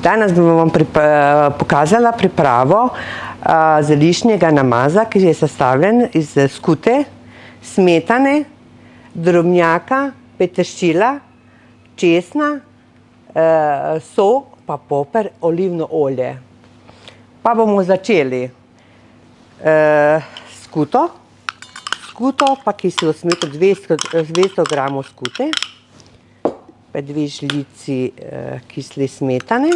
Danes bom vam pokazala pripravo zeliščnega namaza, ki je sestavljen iz skute, smetane, drobnjaka, peteršilja, česna, sol, pa poper, olivno olje. Pa bomo začeli skuto. Skuto, pa kislo smeto, 200 gramov skute, pa 2 žlici kisle smetane.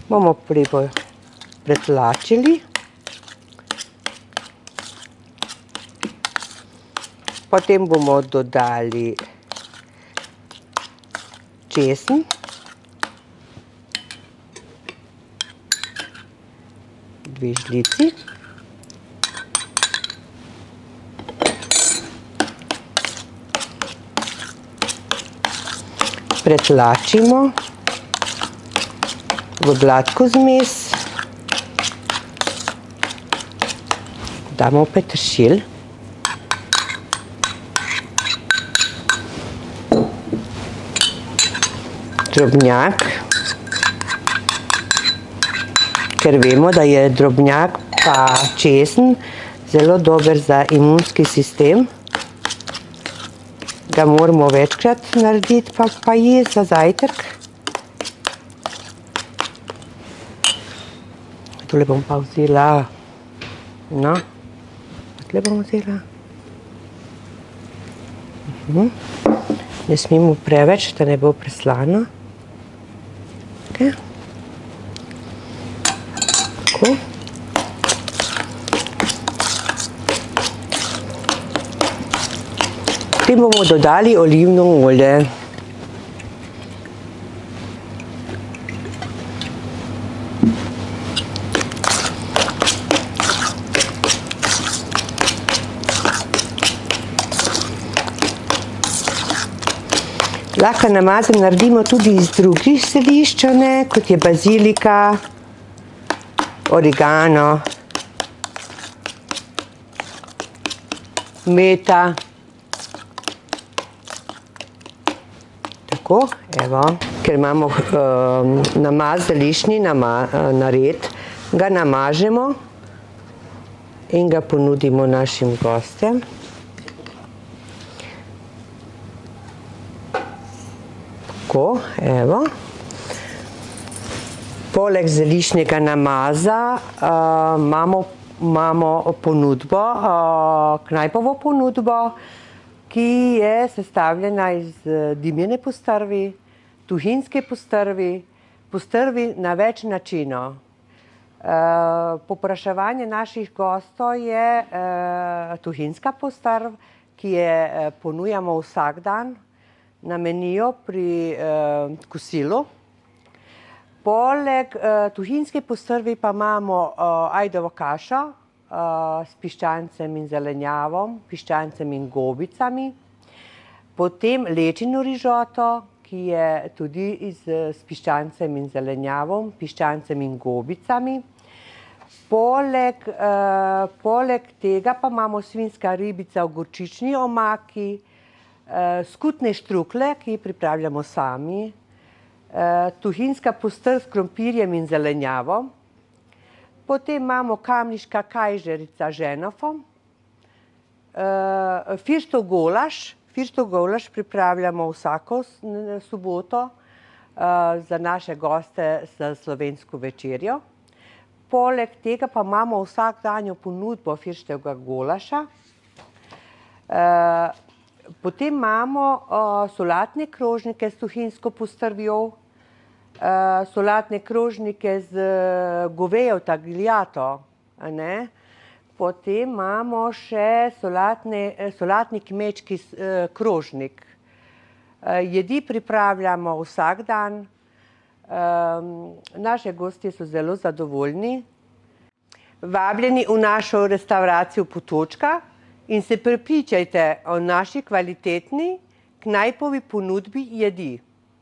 Bomo pretlačili. Potem bomo dodali česen, 2 žlici. Pretlačimo v gladko zmes, damo peteršilj, drobnjak, ker vemo, da je drobnjak pa česen zelo dober za imunski sistem. Ga moramo večkrat narediti, pa jesti za zajtrk. Tole bom pa vzela, no, tole bom vzela. Ne smemo preveč, da ne bo preslano. Tako. Potem bomo dodali olivno olje. Lahko namaze naredimo tudi iz drugih zelišč, kot je bazilika, origano, meta. Tako, evo, ker imamo namaz, zeliščni nared, ga namažemo in ga ponudimo našim gostem. Tako, evo. Poleg zeliščnega namaza imamo ponudbo, knajpovo ponudbo, ki je sestavljena iz dimljene postrvi, tuhinjske postrvi, postrvi na več načinov. Povpraševanje naših gostov je tuhinjska postrv, ki je ponujamo vsak dan na meniju pri kosilu. Poleg tuhinjske postrvi pa imamo ajdovo kašo, s piščancem in zelenjavom, piščancem in gobicami. Potem lečino rižoto, ki je tudi s piščancem in zelenjavom, piščancem in gobicami. Poleg tega pa imamo svinjska ribica v gorčični omaki, skutne štrukle, ki jih pripravljamo sami, tuhinjska postrv s krompirjem in zelenjavom. Potem imamo kamniška kajžerica z ženofom, firštov golaž. Firštov golaž pripravljamo vsako soboto za naše goste za slovensko večerjo. Poleg tega pa imamo vsakdanjo ponudbo firštevega golaža. Potem imamo solatne krožnike s tuhinjsko postrvjo, solatne krožnike z govejo tagliato, potem imamo še solatni kmečki krožnik. Jedi pripravljamo vsak dan, naše gostje so zelo zadovoljni. Vabljeni v našo restavracijo Potočka in se prepričajte o naši kvalitetni knajpovi ponudbi jedi.